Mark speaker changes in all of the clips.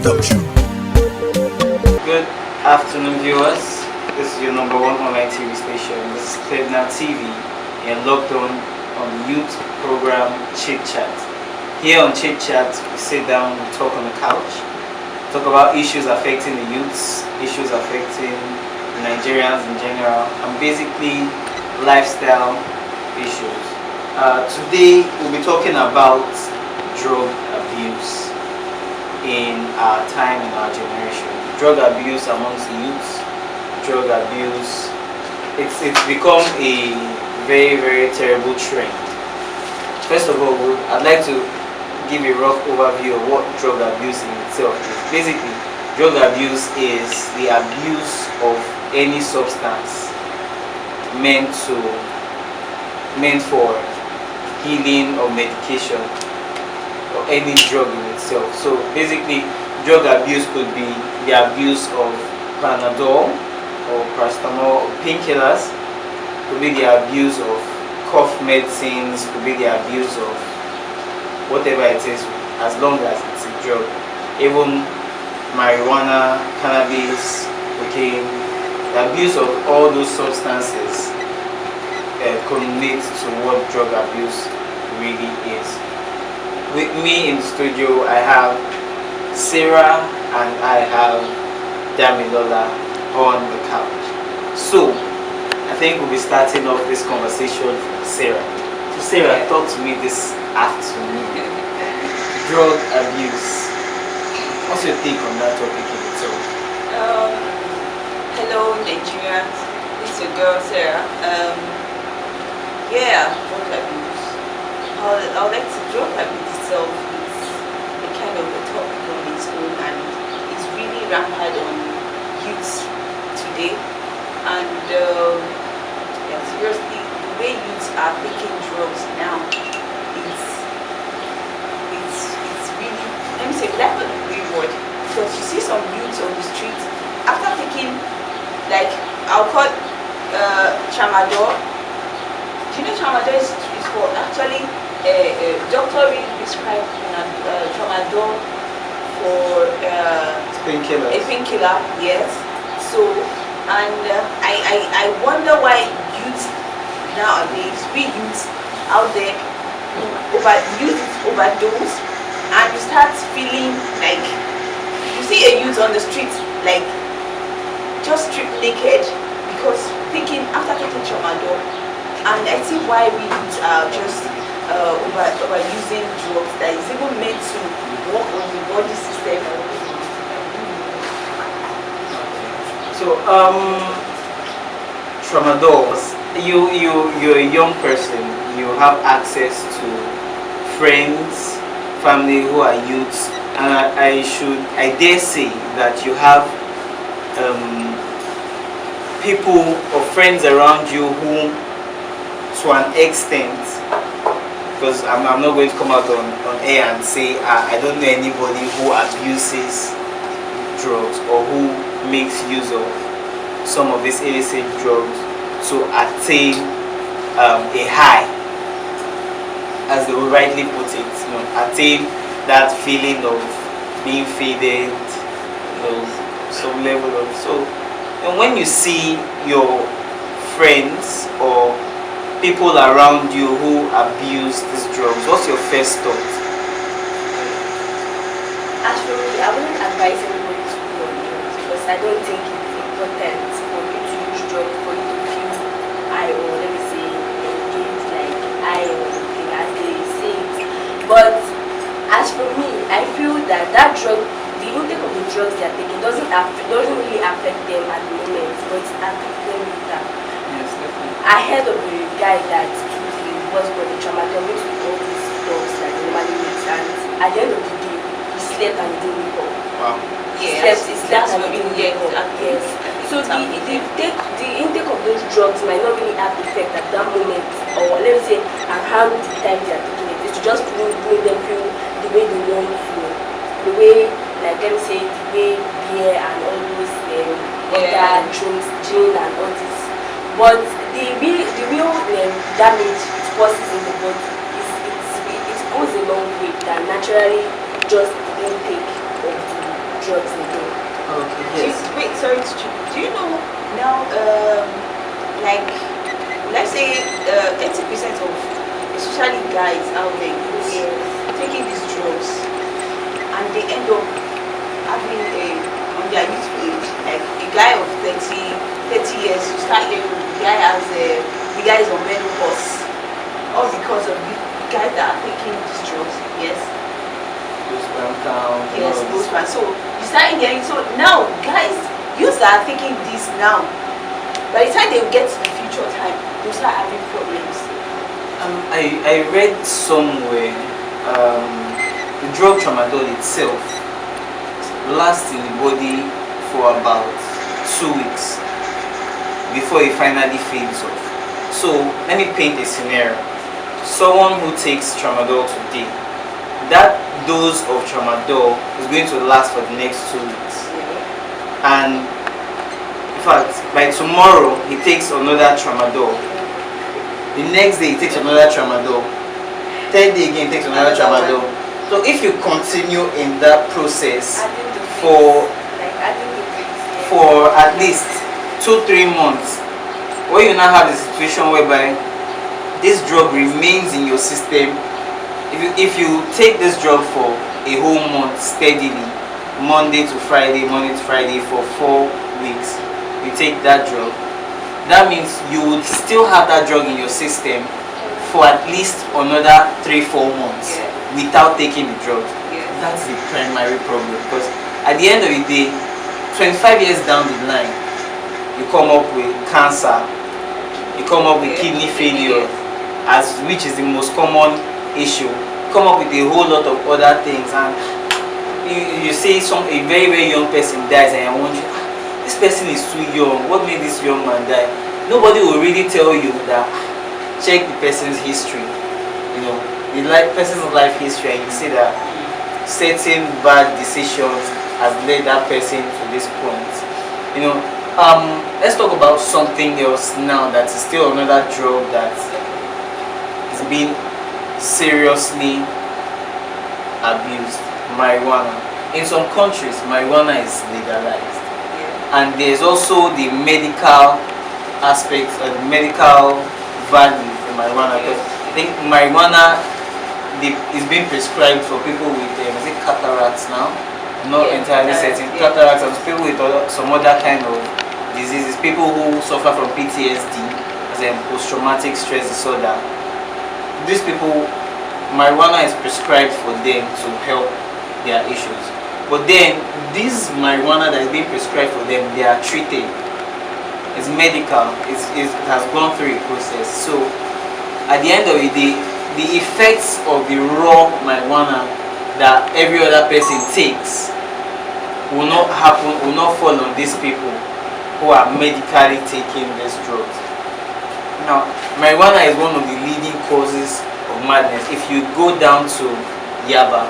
Speaker 1: production.
Speaker 2: Good afternoon, viewers. This is your number one online TV station. This is Cleveland TV and logged on the youth program Chit Chat. Here on Chit Chat, we sit down, we talk on the couch, talk about issues affecting the youths, issues affecting the Nigerians in general, and basically lifestyle issues. Today, we'll be talking about drug abuse in our time, in our generation. Drug abuse amongst the youths, drug abuse, it's become a very, very terrible trend. First of all, I'd like to give a rough overview of what drug abuse in itself is. Basically, drug abuse is the abuse of any substance meant for healing or medication, or any drug in itself. So basically, drug abuse could be the abuse of Panadol or paracetamol or painkillers, could be the abuse of cough medicines, could be the abuse of whatever it is, as long as it's a drug. Even marijuana, cannabis, cocaine, the abuse of all those substances culminates to what drug abuse really is. With me in the studio, I have Sarah and I have Damilola on the couch. So, I think we'll be starting off this conversation from Sarah. So Sarah, talk to me this afternoon. Drug abuse. What's your take on that topic in itself?
Speaker 3: Hello Nigerians, it's your girl Sarah. Drug abuse. I would like to drug abuse itself is a kind of a topic on its own, and it's really rampant on youths today. And seriously, the way youths are taking drugs now, it's really, let me say, that's not a great word, because you see some youths on the street after taking, like, I'll call tramadol. Do you know tramadol is for actually a doctor really prescribed tramadol for a painkiller, yes. So, and I wonder why youth nowadays, we youths out there, overdose, and you start feeling like, you see a youth on the street, like, just strip naked because after taking tramadol. And I see why we are just overusing drugs that is even meant to work on the body system.
Speaker 2: So tramadol, you're a young person, you have access to friends, family who are youths, and I dare say that you have people or friends around you who, to an extent, because I'm not going to come out on air and say I don't know anybody who abuses drugs or who makes use of some of these illicit drugs to attain a high, as they would rightly put it, attain that feeling of being faded, some level of so. And when you see your friends or people around you who abuse these drugs, what's your first thought?
Speaker 4: Actually, I wouldn't advise anybody to go on drugs, because I don't think it's important for you to use drugs for you to feel high, or let me say engage, like high or something, as they say it. But as for me, I feel that the intake of the drugs they are taking doesn't really affect them at the moment, but it affects them later.
Speaker 2: Yes, definitely.
Speaker 4: I heard of a guy that took the tramadol mixed with all these drugs that they normally mix, and at the end of the day, he slept and he didn't wake up.
Speaker 2: Wow.
Speaker 3: Yes,
Speaker 4: He slept and he didn't wake up. Yes. So the intake of those drugs might not really have effect at that moment, or let me say, around the time they are taking it. It's to just make them feel the way they want to, the way, like, let me say, the way beer and all those other drinks, gin and all this. But the real damage it causes in the body it goes a long way than naturally just the intake of the drugs again.
Speaker 2: Okay, yes.
Speaker 3: Wait, sorry to do you know now, like, let's say 80% of, especially guys out there,
Speaker 4: Yes.
Speaker 3: taking these drugs, and they end up having on their youth age, like a guy of 30 years, you start hearing the guy is on menopause, all because of the guys that are taking these drugs. Yes.
Speaker 2: Postpartum count.
Speaker 3: Yes, postman. So you start hearing. So now, guys, youths that are taking this now, by the time they get to the future time, they start having problems.
Speaker 2: I read somewhere the drug tramadol itself lasts in the body for about 2 weeks before it finally fades off. So let me paint a scenario. Someone who takes tramadol today, that dose of tramadol is going to last for the next 2 weeks. And in fact, by tomorrow he takes another tramadol. The next day he takes another tramadol. Third day again he takes another tramadol. So if you continue in that process for at least 2-3 months, where you now have a situation whereby this drug remains in your system. If you take this drug for a whole month steadily, Monday to Friday for 4 weeks, you take that drug, that means you would still have that drug in your system for at least another 3-4 months without taking the drug. That's the primary problem, because at the end of the day, 25 years down the line, you come up with cancer, you come up with kidney failure, which is the most common issue. Come up with a whole lot of other things, and you say a very, very young person dies, and I wonder, this person is too young, what made this young man die? Nobody will really tell you that. Check the person's history, the person's life history, and you see that certain bad decisions has led that person to this point. Let's talk about something else now that is still another drug that is being seriously abused. Marijuana. In some countries, marijuana is legalized, and there's also the medical aspect or the medical value for marijuana, because I think marijuana is being prescribed for people with is it cataracts now? I'm not entirely certain. Cataracts, and people with some other kind of diseases, people who suffer from PTSD, as in post-traumatic stress disorder. These people, marijuana is prescribed for them to help their issues. But then this marijuana that is being prescribed for them, they are treated. It's medical. It has gone through a process. So at the end of the day, the effects of the raw marijuana that every other person takes will not fall on these people who are medically taking these drugs. Now, marijuana is one of the leading causes of madness. If you go down to Yaba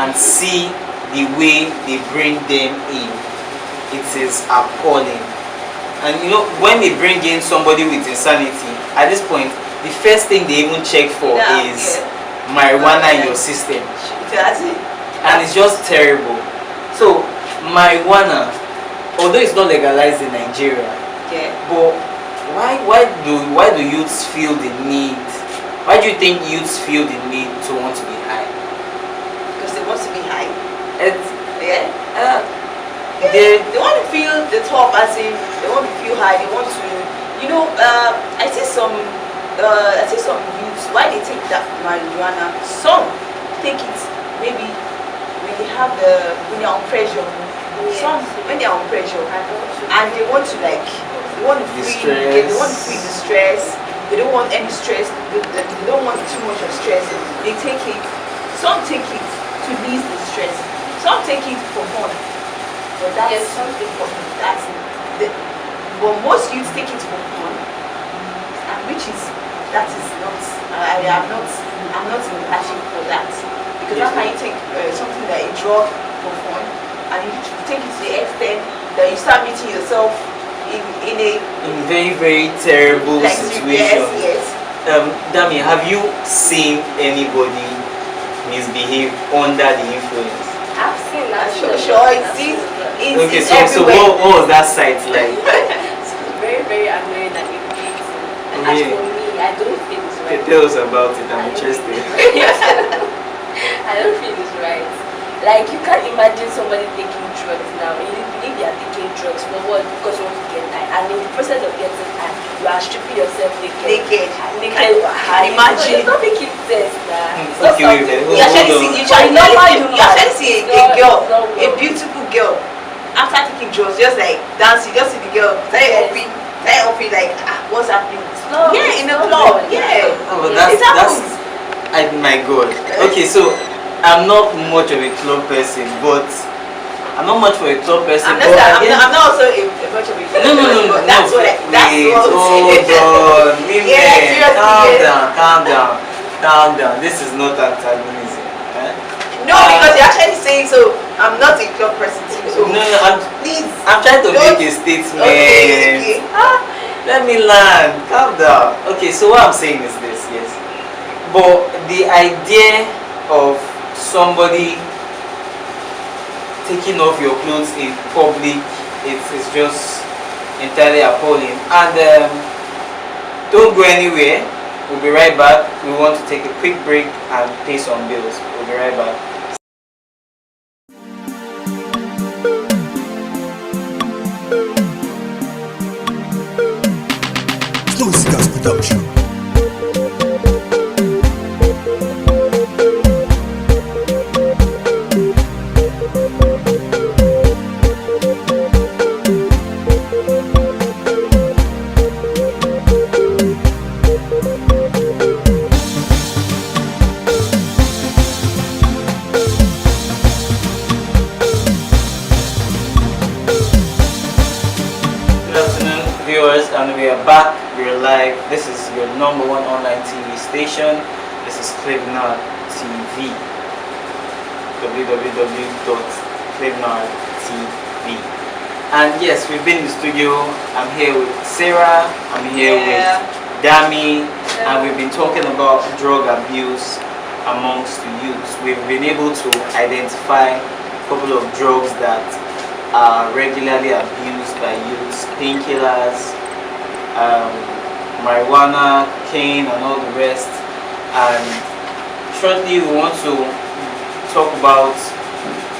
Speaker 2: and see the way they bring them in, it is appalling. And when they bring in somebody with insanity, at this point, the first thing they even check for is marijuana in your system. And it's just terrible. So marijuana, although it's not legalized in Nigeria, but why do youths feel the need? Why do you think youths feel the need to want to be high?
Speaker 3: Because they want to be high.
Speaker 2: They
Speaker 3: want to feel the top, as in they want to feel high. They want to, I see some youths, why they take that marijuana. Some take it maybe when they're on pressure. Some when they're on pressure and they want to free the stress. They don't want any stress. They don't want too much of stress. They take it. Some take it to ease the stress. Some take it for fun. But that's something for me. But most youths take it for fun, and that is not. I'm not in passion for that, because how can you take something like a drug for fun, and you take it to the extent that you start meeting yourself in a
Speaker 2: very, very terrible situation.
Speaker 3: Yes.
Speaker 2: Dami, have you seen anybody misbehave under the influence?
Speaker 4: I've seen
Speaker 3: Sure, it's
Speaker 2: so
Speaker 3: everywhere.
Speaker 2: what was that site like?
Speaker 4: It's very, very annoying and irritating. And as
Speaker 2: Okay.
Speaker 4: for me, I don't feel it's right.
Speaker 2: Tell us about it. I'm interested.
Speaker 4: I don't feel it's right. Like, you can't imagine somebody taking drugs now. And you believe you are taking drugs for what? Because you want to get high. And in the process of getting high, you are stripping yourself naked.
Speaker 3: Can imagine.
Speaker 4: It's not making sense, nah. It's not
Speaker 2: Okay,
Speaker 4: something.
Speaker 3: You actually see a girl, a beautiful girl, after taking drugs, just like dancing, just see the girl, start upping like, what's happening? In the club,
Speaker 2: Oh, that's my God. Okay, so I'm not much of a club person, but I'm not much for a club person.
Speaker 3: I'm not also a much of a club person, but that's what
Speaker 2: hold on, women,
Speaker 3: Yeah,
Speaker 2: calm down. This is not antagonism.
Speaker 3: No, because you're actually saying so. I'm not a club person too. So please.
Speaker 2: I'm trying to make a statement.
Speaker 3: Okay.
Speaker 2: Let me learn. Calm down. Okay, so what I'm saying is this, yes. But the idea of somebody taking off your clothes in public, it's just entirely appalling. And don't go anywhere. We'll be right back. We want to take a quick break and pay some bills. We'll be right back.
Speaker 1: Close Production.
Speaker 2: Viewers, and we are back, we're live. This is your #1 online TV station. This is Cleveland TV, www.cleveland.tv. And yes, we've been in the studio. I'm here with Sarah, I'm here with Dami, and we've been talking about drug abuse amongst the youths. We've been able to identify a couple of drugs that are regularly abused by youths: painkillers, marijuana, cocaine, and all the rest. And shortly we want to talk about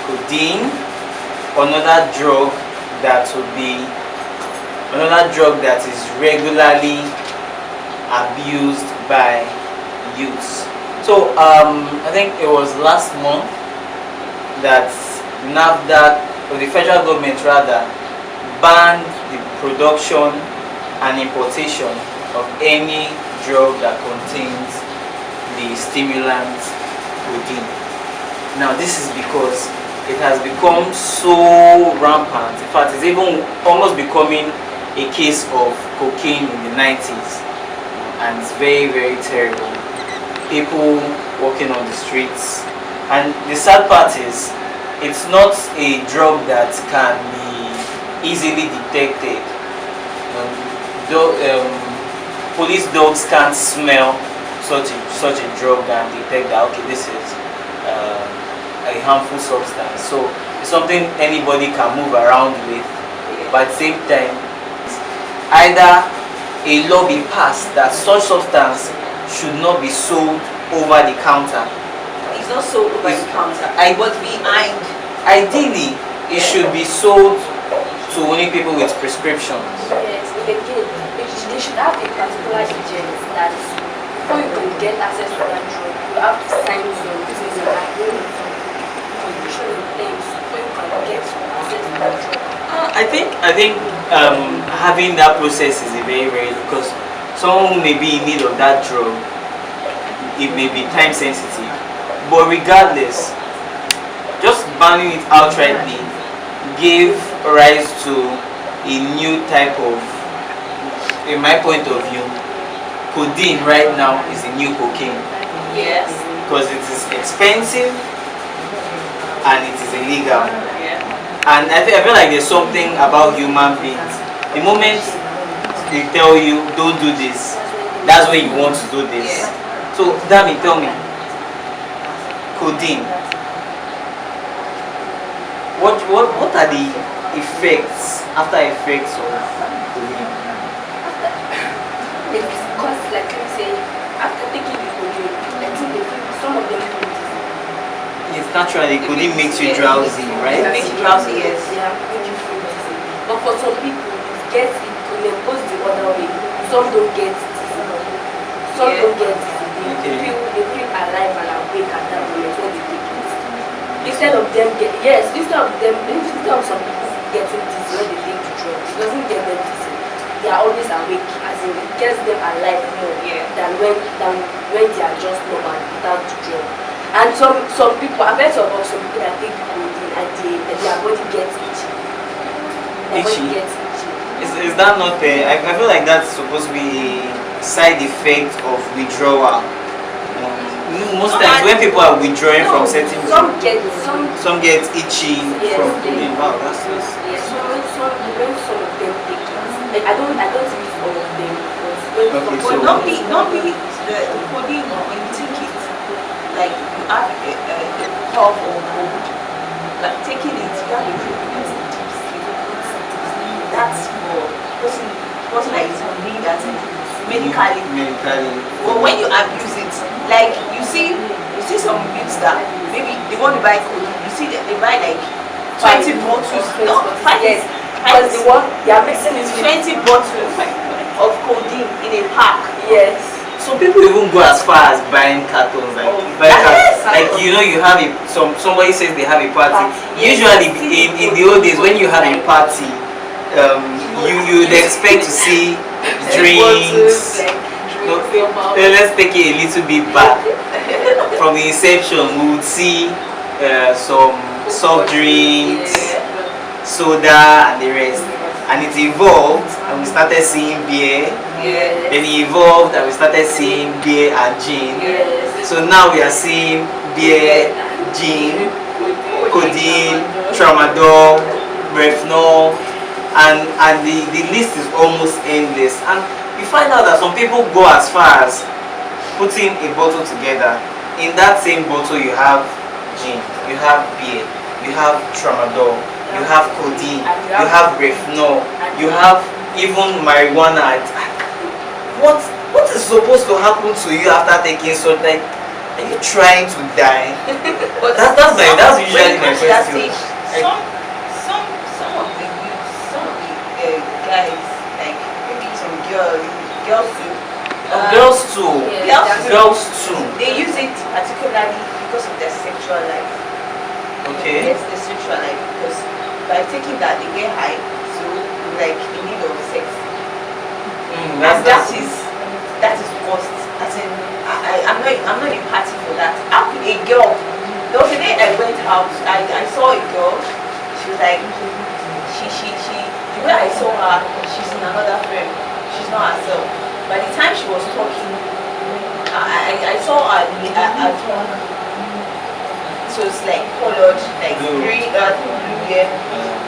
Speaker 2: codeine, another drug that is regularly abused by youths. So I think it was last month that NAFDAC, or the federal government rather, banned the production and importation of any drug that contains the stimulant codeine. Now this is because it has become so rampant. In fact, it's even almost becoming a case of cocaine in the 90s, and it's very, very terrible. People walking on the streets, and the sad part is, it's not a drug that can be easily detected. Police dogs can't smell such a drug and detect that, okay, this is a harmful substance. So it's something anybody can move around with, but at the same time, either a law be passed that such substance should not be sold over the counter.
Speaker 3: It's not sold over the counter. But behind.
Speaker 2: Ideally, it should be sold to only people with prescriptions.
Speaker 4: Yes, but again, they should have a particular agent that before you can get access to that drug, you have to sign some business and agreement, condition in place before you can get access to that drug.
Speaker 2: I think having that process is a very, very, because someone who may be in need of that drug, it may be time sensitive. But regardless, just banning it outrightly gave rise to a new type of, in my point of view, codeine right now is the new cocaine.
Speaker 3: Yes.
Speaker 2: Because it is expensive and it is illegal.
Speaker 3: Yeah.
Speaker 2: And I feel like there's something about human beings. The moment they tell you don't do this, that's when you want to do this.
Speaker 3: Yeah.
Speaker 2: So Dami, tell me, codeine. What are the effects, after effects of codeine?
Speaker 4: It's because, like you say, after taking the codeine, I think they feel some of them feel dizzy.
Speaker 2: It's naturally codeine makes you drowsy, right?
Speaker 3: It makes you drowsy, yes.
Speaker 4: Yeah, make you feel dizzy. But for some people, it goes the other way. Some don't get dizzy. Some
Speaker 3: Yeah.
Speaker 4: don't get dizzy.
Speaker 2: Okay.
Speaker 4: They feel alive and awake at that moment when they take it. Instead of some people getting dizzy when they take the drug, it doesn't get them dizzy. They are always awake, as in it gets them alive more than when they are just normal without the drug. And some people, I've heard of some people that take the codeine and their body gets itchy. Their body
Speaker 2: Itchy?
Speaker 4: gets itchy.
Speaker 2: Is that not I feel like that's supposed to be a side effect of withdrawal. Most times when people are withdrawing from certain
Speaker 4: Some
Speaker 2: get itchy
Speaker 4: Yes,
Speaker 2: from
Speaker 4: they-
Speaker 2: codeine. Wow, that's
Speaker 4: Yes, when some of them take it, like I don't think it's all of them, but when
Speaker 2: Okay,
Speaker 4: some
Speaker 2: so-
Speaker 3: Not be the codeine when you take it, like you have a cough or cold, like taking it, you have a that's for person that is on need that medically. But when you abuse it, like you see some youths that maybe they want to buy codeine, you see that they buy like 20 bottles, no, 5
Speaker 4: yes, because they are mixing it with
Speaker 3: 20 bottles of codeine in a pack.
Speaker 4: yes.
Speaker 2: Some people even go as far as buying cartons, like
Speaker 3: Yes.
Speaker 2: like you have somebody says they have a party.
Speaker 4: Yes.
Speaker 2: Usually in the old days when you have a party, you'd expect to see drinks. No, let's take it a little bit back. From the inception, we would see some soft drinks, soda, and the rest. And it evolved, and we started seeing beer.
Speaker 3: Yeah.
Speaker 2: Then it evolved, and we started seeing beer and gin.
Speaker 3: Yes.
Speaker 2: So now we are seeing beer, gin, codeine, tramadol, Refnol, and the list is almost endless. And you find out that some people go as far as putting a bottle together. In that same bottle, you have gin, you have beer, you have tramadol, you have codeine, you have Refnol, you have even marijuana. What is supposed to happen to you after taking something? Like, are you trying to die?
Speaker 3: But
Speaker 2: That's usually my
Speaker 3: when it comes to that
Speaker 2: question.
Speaker 3: stage, some of the youths, some of the guys, like maybe some girls too.
Speaker 2: Girls too.
Speaker 3: Yes.
Speaker 2: Girls too.
Speaker 3: They use it particularly because of their sexual life.
Speaker 2: Okay.
Speaker 3: Yes, their sexual life, because by taking that they get high, so like in need of sex. And that is worst. As in, I'm not a party for that. How could a girl? There was a day I went out. I saw a girl. She was like, she. The way I saw her, she's in another frame. She's not herself. By the time she was talking, I saw her tongue. So it's like colored, like
Speaker 2: Blue.
Speaker 3: green, blue. Yeah.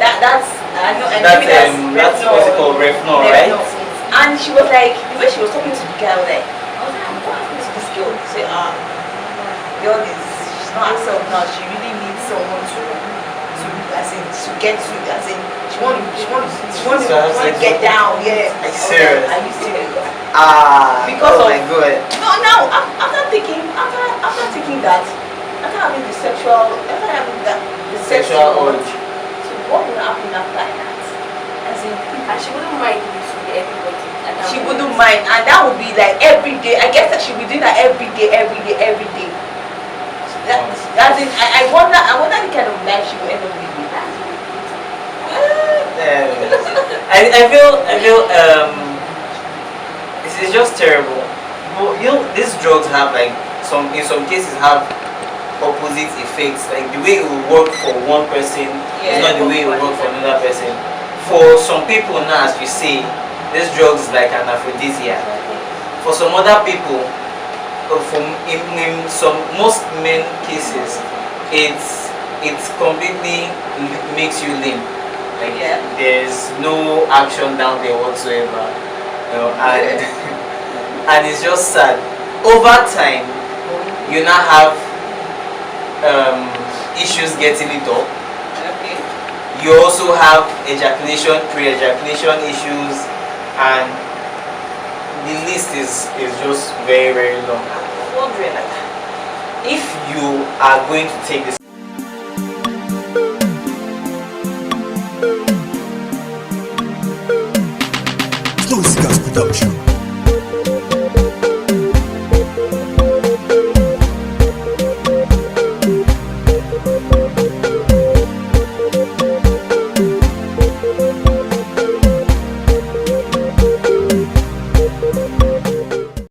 Speaker 3: That's I know. And
Speaker 2: That's
Speaker 3: maybe
Speaker 2: that's what's it called, Refnol, right?
Speaker 3: And she was like, the way she was talking to the girl, like, I was like, what happened to this girl? She said, girl she's not herself now. She really needs someone to get to, she wants to get down. Yeah.
Speaker 2: Are you serious?
Speaker 3: Are you serious?
Speaker 2: Because oh my god.
Speaker 3: No, now after taking that, after having the sexual
Speaker 2: Sexual urge.
Speaker 3: So what will happen after that? As in,
Speaker 4: And she wouldn't mind it to be everybody. at that
Speaker 3: she
Speaker 4: moment.
Speaker 3: wouldn't mind, and that would be like every day. I guess that she would do that every day. That's in, I wonder the kind of life she will end up living.
Speaker 2: I feel this is just terrible. But these drugs have like in some cases have opposite effects. Like the way it will work for one person is not the way it will work for another person. For some people now, as you say, this drug is like an aphrodisiac. For some other people, in some most men cases, it's completely makes you limp. Like there's no action down there whatsoever. And and it's just sad. Over time, you now have issues getting it up. You also have ejaculation, pre-ejaculation issues, and the list is just very, very long.
Speaker 3: I'm wondering, like,
Speaker 2: If you are going to take this
Speaker 1: Production.